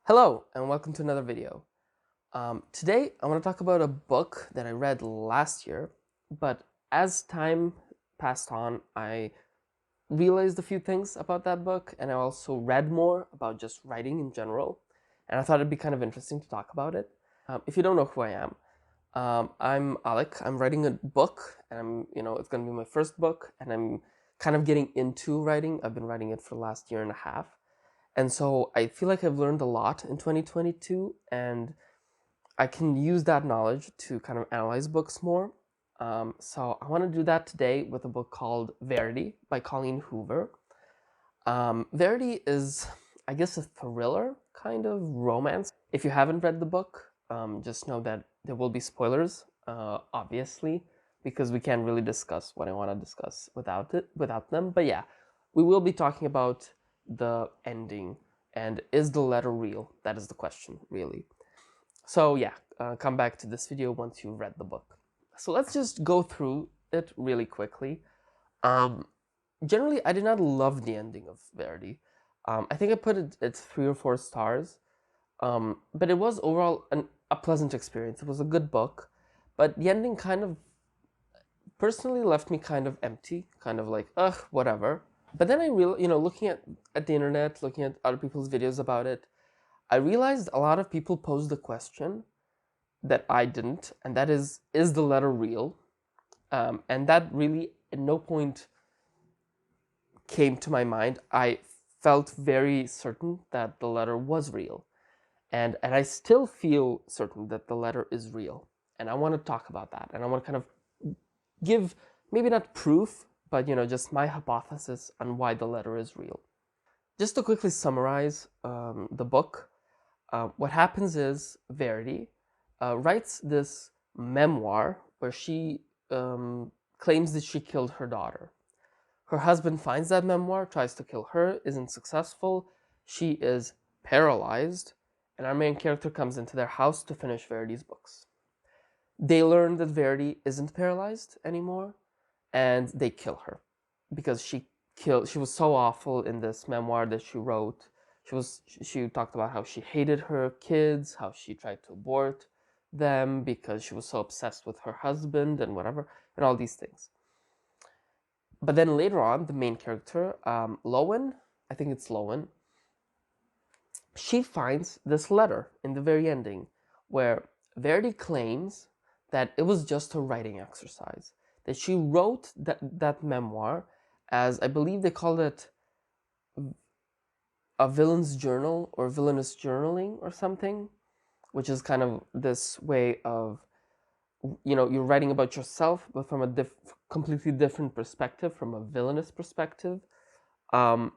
Hello and welcome to another video. Today I want to talk about a book that I read last year, but as time passed on, I realized a few things about that book, and I also read more about just writing in general, and I thought it'd be kind of interesting to talk about it. If you don't know who I am, I'm Alec. I'm writing a book, and it's going to be my first book, and I'm kind of getting into writing. I've been writing it for the last year and a half. And so I feel like I've learned a lot in 2022, and I can use that knowledge to kind of analyze books more. So I want to do that today with a book called Verity by Colleen Hoover. Verity is, I guess, a thriller kind of romance. If you haven't read the book, just know that there will be spoilers, obviously, because we can't really discuss what I want to discuss without them. But yeah, we will be talking about the ending, and is the letter real? That is the question, really. So yeah, come back to this video once you've read the book. So let's just go through it really quickly. Generally, I did not love the ending of Verity. I think I put it at 3 or 4 stars, but it was overall a pleasant experience. It was a good book, but the ending kind of personally left me kind of empty, kind of like, ugh, whatever. But then I looking at the internet, looking at other people's videos about it, I realized a lot of people posed the question that I didn't, and that is the letter real? And that really at no point came to my mind. I felt very certain that the letter was real. And I still feel certain that the letter is real. And I want to talk about that. And I want to kind of give, maybe not proof, but just my hypothesis on why the letter is real. Just to quickly summarize the book, what happens is Verity writes this memoir where she claims that she killed her daughter. Her husband finds that memoir, tries to kill her, isn't successful. She is paralyzed, and our main character comes into their house to finish Verity's books. They learn that Verity isn't paralyzed anymore, and they kill her because she was so awful in this memoir that she wrote. She talked about how she hated her kids, how she tried to abort them because she was so obsessed with her husband and whatever, and all these things. But then later on, the main character, Lowen, I think it's Lowen, she finds this letter in the very ending where Verity claims that it was just a writing exercise, that she wrote that memoir as, I believe they called it a villain's journal or villainous journaling or something, which is kind of this way of, you're writing about yourself, but from a completely different perspective, from a villainous perspective. And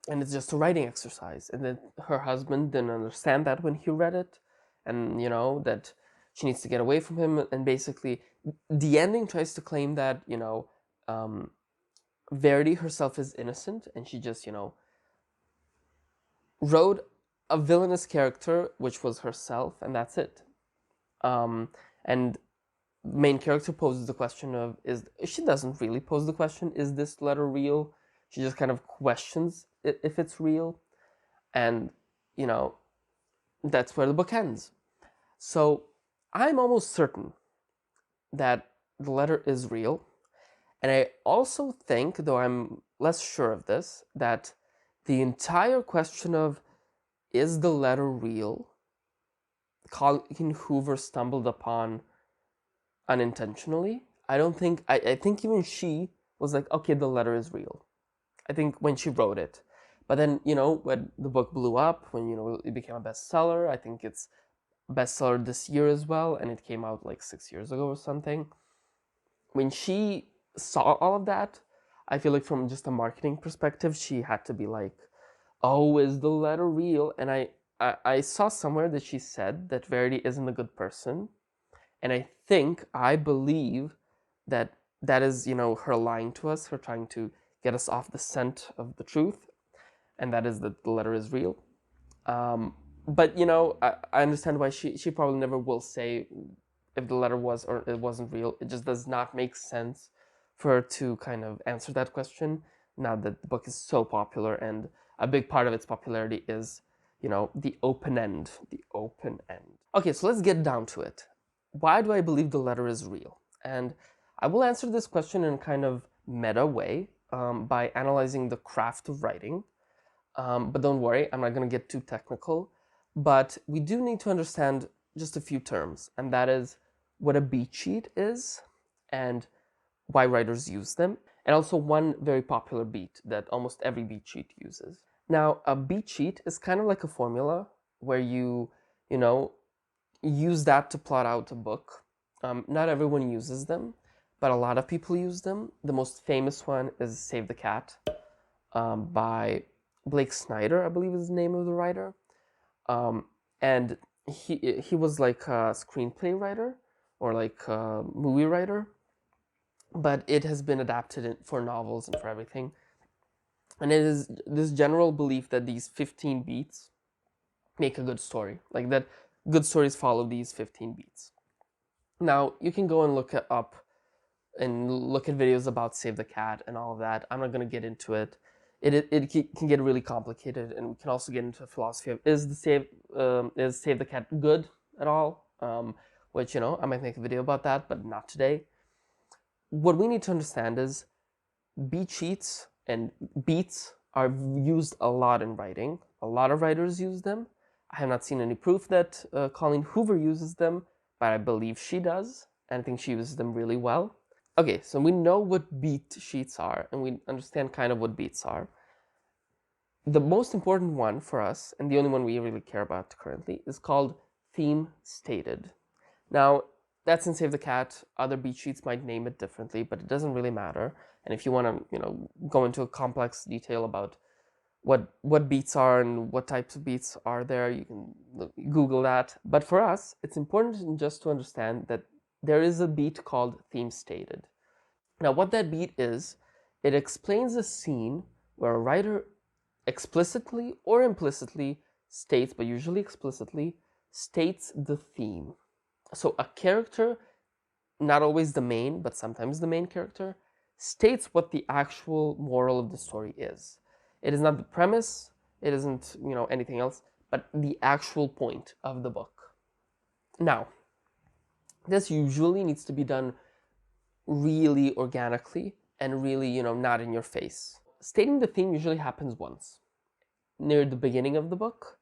it's just a writing exercise. And then her husband didn't understand that when he read it, and that she needs to get away from him. And basically, the ending tries to claim that Verity herself is innocent, and she just wrote a villainous character, which was herself, and that's it. And main character poses the question of, she doesn't really pose the question, is this letter real? She just kind of questions if it's real. And, that's where the book ends. So I'm almost certain that the letter is real. And I also think, though I'm less sure of this, that the entire question of, is the letter real, Colleen Hoover stumbled upon unintentionally. I think even she was like, okay, the letter is real. I think when she wrote it. But then, when the book blew up, when, it became a bestseller, I think it's a bestseller this year as well, and it came out like 6 years ago or something. When she saw all of that, I feel like from just a marketing perspective, she had to be like, oh, is the letter real? And I saw somewhere that she said that Verity isn't a good person. And I believe that is, her lying to us, her trying to get us off the scent of the truth. And that is that the letter is real. But, I understand why she probably never will say if the letter was or it wasn't real. It just does not make sense for her to kind of answer that question now that the book is so popular, and a big part of its popularity is, the open end, the open end. Okay, so let's get down to it. Why do I believe the letter is real? And I will answer this question in a kind of meta way by analyzing the craft of writing. But don't worry, I'm not going to get too technical. But we do need to understand just a few terms, and that is what a beat sheet is and why writers use them, and also one very popular beat that almost every beat sheet uses. Now, a beat sheet is kind of like a formula where you use that to plot out a book. Not everyone uses them, but a lot of people use them. The most famous one is Save the Cat by Blake Snyder, I believe is the name of the writer. And he was like a screenplay writer or like a movie writer, but it has been adapted for novels and for everything. And it is this general belief that these 15 beats make a good story, like that good stories follow these 15 beats. Now, you can go and look it up and look at videos about Save the Cat and all of that. I'm not going to get into it. It can get really complicated, and we can also get into a philosophy of is Save the Cat good at all? Which, I might make a video about that, but not today. What we need to understand is beat sheets and beats are used a lot in writing. A lot of writers use them. I have not seen any proof that Colleen Hoover uses them, but I believe she does, and I think she uses them really well. Okay, so we know what beat sheets are, and we understand kind of what beats are. The most important one for us, and the only one we really care about currently, is called theme stated. Now, that's in Save the Cat. Other beat sheets might name it differently, but it doesn't really matter. And if you want to, go into a complex detail about what beats are and what types of beats are there, you can Google that. But for us, it's important just to understand that there is a beat called theme stated. Now, what that beat is, it explains a scene where a writer explicitly or implicitly states, but usually explicitly, states the theme. So a character, not always the main, but sometimes the main character, states what the actual moral of the story is. It is not the premise, it isn't, anything else, but the actual point of the book. Now, this usually needs to be done really organically and really, not in your face. Stating the theme usually happens once, near the beginning of the book,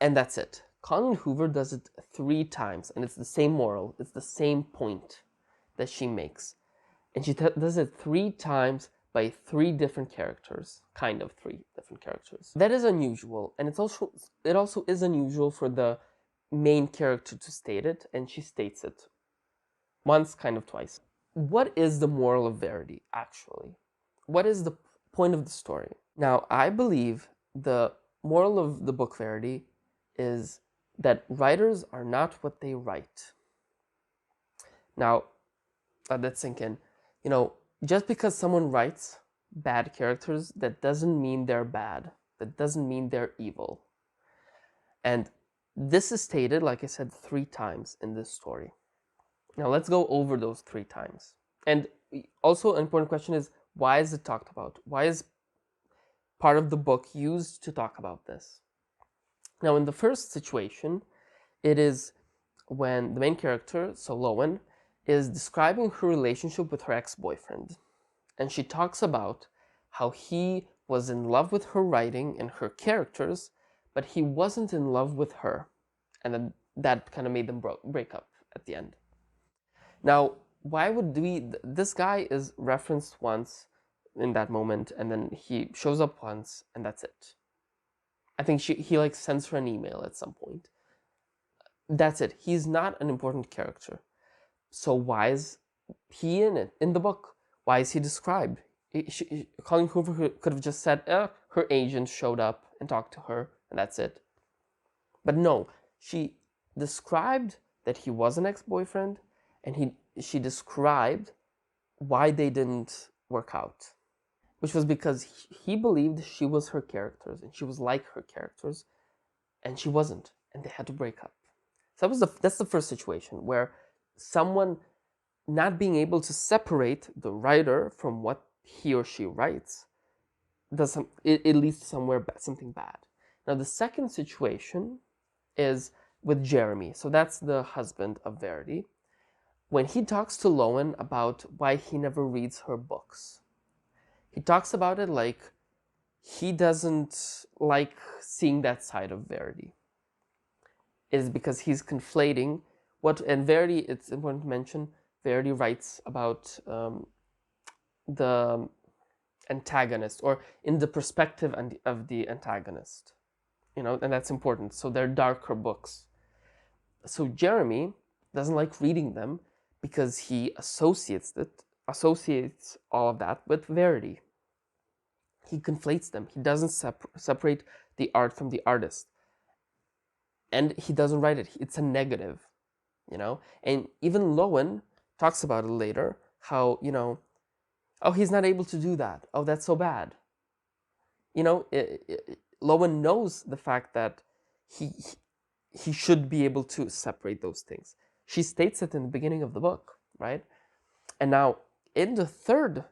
and that's it. Colleen Hoover does it 3 times, and it's the same moral, it's the same point that she makes. And she does it 3 times by 3 different characters, kind of 3 different characters. That is unusual, and it also is unusual for the main character to state it, and she states it once, kind of twice. What is the moral of Verity, actually? What is the point of the story? Now, I believe the moral of the book Verity is that writers are not what they write. Now, let that sink in. Just because someone writes bad characters, that doesn't mean they're bad. That doesn't mean they're evil. And this is stated, like I said, 3 times in this story. Now, let's go over those 3 times. And also, an important question is, why is it talked about? Why is part of the book used to talk about this? Now, in the first situation, it is when the main character, so Lowen, is describing her relationship with her ex-boyfriend. And she talks about how he was in love with her writing and her characters, but he wasn't in love with her. And then that kind of made them break up at the end. Now, why would this guy is referenced once in that moment, and then he shows up once, and that's it. I think he like sends her an email at some point. That's it. He's not an important character. So why is he in the book? Why is he described? Colleen Hoover could have just said, her agent showed up and talked to her, and that's it. But no, she described that he was an ex-boyfriend, and she described why they didn't work out, which was because he believed she was her characters, and she was like her characters, and she wasn't, and they had to break up. So that's the first situation where someone not being able to separate the writer from what he or she writes it leads to something bad. Now, the second situation is with Jeremy. So that's the husband of Verity. When he talks to Lowen about why he never reads her books, he talks about it like he doesn't like seeing that side of Verity. It is because he's conflating and Verity, it's important to mention, Verity writes about the antagonist, or in the perspective of the antagonist, and that's important. So they're darker books. So Jeremy doesn't like reading them because he associates all of that with Verity. He conflates them. He doesn't separate the art from the artist, and he doesn't write it. It's a negative, And even Lowen talks about it later. How oh, he's not able to do that. Oh, that's so bad. Lowen knows the fact that he should be able to separate those things. She states it in the beginning of the book, right? And now, in the third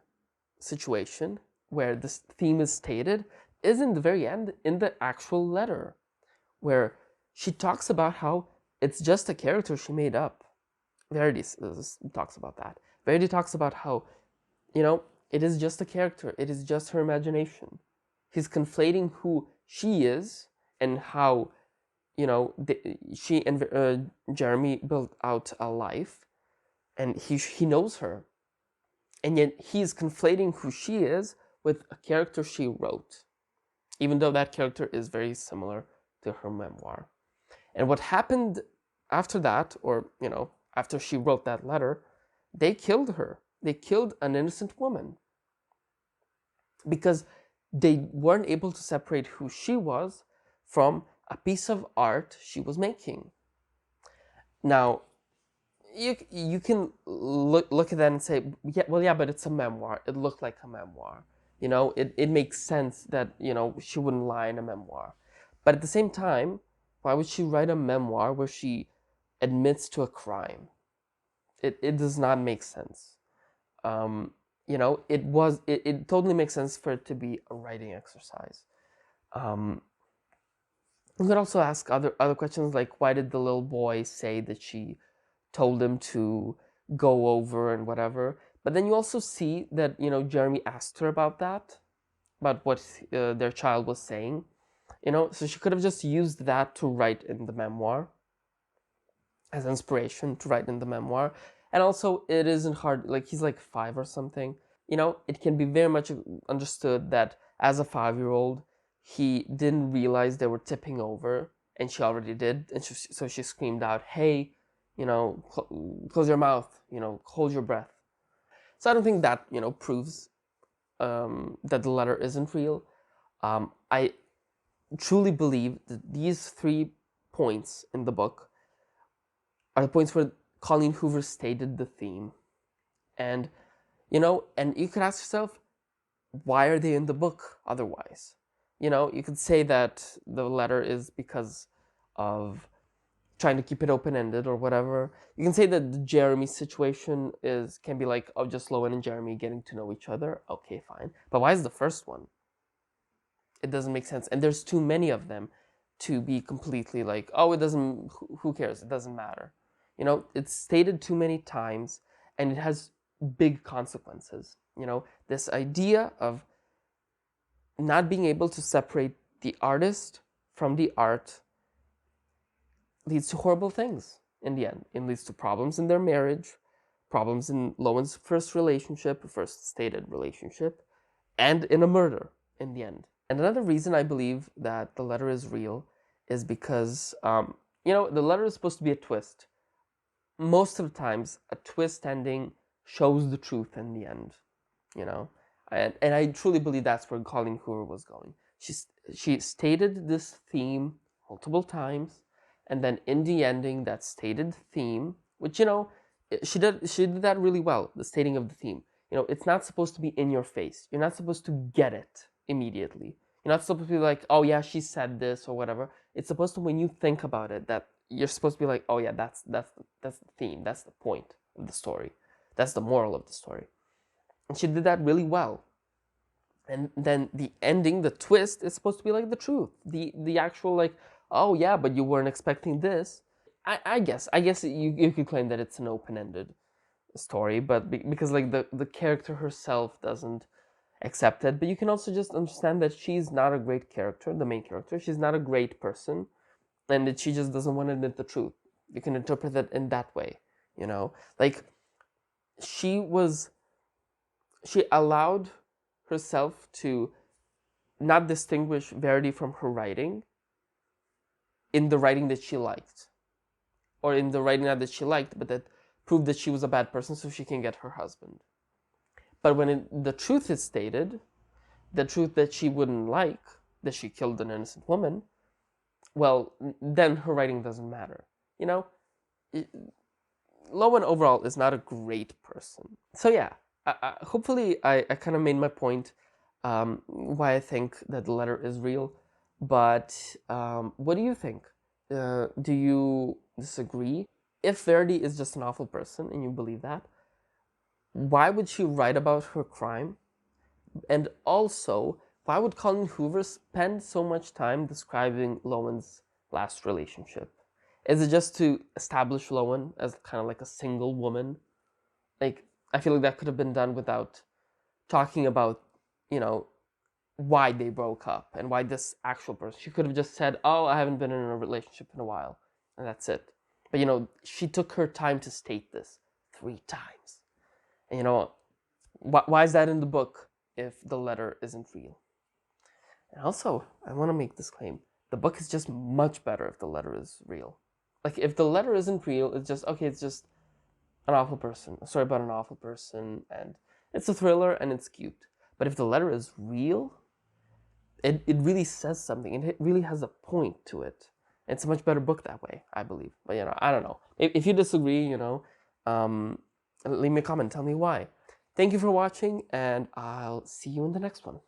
situation, where this theme is stated, is in the very end, in the actual letter, where she talks about how it's just a character she made up. Verity talks about that. Verity talks about how, it is just a character. It is just her imagination. He's conflating who she is and how, she and Jeremy built out a life, and he knows her. And yet he's conflating who she is with a character she wrote, even though that character is very similar to her memoir. And what happened after that, or, after she wrote that letter, they killed her. They killed an innocent woman because they weren't able to separate who she was from a piece of art she was making. Now, you can look at that and say, yeah, but it's a memoir. It looked like a memoir. It makes sense that, she wouldn't lie in a memoir. But at the same time, why would she write a memoir where she admits to a crime? It does not make sense. It totally makes sense for it to be a writing exercise. You could also ask other questions like, why did the little boy say that she told him to go over and whatever? But then you also see that, Jeremy asked her about that, about what their child was saying. So she could have just used that to write in the memoir, as inspiration to write in the memoir. And also, it isn't hard, like, he's like 5 or something. It can be very much understood that as a 5-year-old, he didn't realize they were tipping over, and she already did. And so she screamed out, hey, close your mouth, hold your breath. So I don't think that, proves that the letter isn't real. I truly believe that these 3 points in the book are the points where Colleen Hoover stated the theme. And, and you could ask yourself, why are they in the book otherwise? You could say that the letter is because of trying to keep it open-ended or whatever. You can say that the Jeremy situation can be like, oh, just Lowen and Jeremy getting to know each other. Okay, fine. But why is the first one? It doesn't make sense. And there's too many of them to be completely like, oh, it doesn't, who cares? It doesn't matter. It's stated too many times, and it has big consequences. This idea of not being able to separate the artist from the art leads to horrible things in the end. It leads to problems in their marriage, problems in Lowen's first stated relationship, and in a murder in the end. And another reason I believe that the letter is real is because, the letter is supposed to be a twist. Most of the times, a twist ending shows the truth in the end, And I truly believe that's where Colleen Hoover was going. She stated this theme multiple times, and then in the ending, that stated theme, which, she did that really well, the stating of the theme. It's not supposed to be in your face. You're not supposed to get it immediately. You're not supposed to be like, oh yeah, she said this or whatever. It's supposed to, when you think about it, that you're supposed to be like, oh yeah, that's the theme, that's the point of the story, that's the moral of the story. And she did that really well. And then the ending, the twist, is supposed to be like the truth, the actual like, oh yeah, but you weren't expecting this. I guess you could claim that it's an open-ended story, but because like the character herself doesn't accept it. But you can also just understand that she's not a great character, the main character. She's not a great person, and that she just doesn't want to admit the truth. You can interpret it in that way, you know? Like she was she allowed herself to not distinguish Verity from her writing in the writing that she liked. Or in the writing not that she liked, but that proved that she was a bad person so she can get her husband. But when the truth is stated, the truth that she wouldn't like, that she killed an innocent woman, well, then her writing doesn't matter. You know, Lowen overall is not a great person. So yeah, hopefully I kind of made my point why I think that the letter is real. But what do you think? Do you disagree? If Verity is just an awful person and you believe that, why would she write about her crime? And also, why would Colleen Hoover spend so much time describing Lowen's last relationship? Is it just to establish Lowen as kind of like a single woman? Like, I feel like that could have been done without talking about, you know, why they broke up and why this actual person. She could have just said, oh, I haven't been in a relationship in a while, and that's it. But, you know, she took her time to state this 3 times. And, you know, why is that in the book if the letter isn't real? And also, I want to make this claim. The book is just much better if the letter is real. Like, if the letter isn't real, it's just, okay, it's just an awful person, a story about an awful person, and it's a thriller and it's cute. But if the letter is real, it really says something, and it really has a point to it. It's a much better book that way, I believe. But, you know, I don't know. If you disagree, you know, leave me a comment, tell me why. Thank you for watching, and I'll see you in the next one.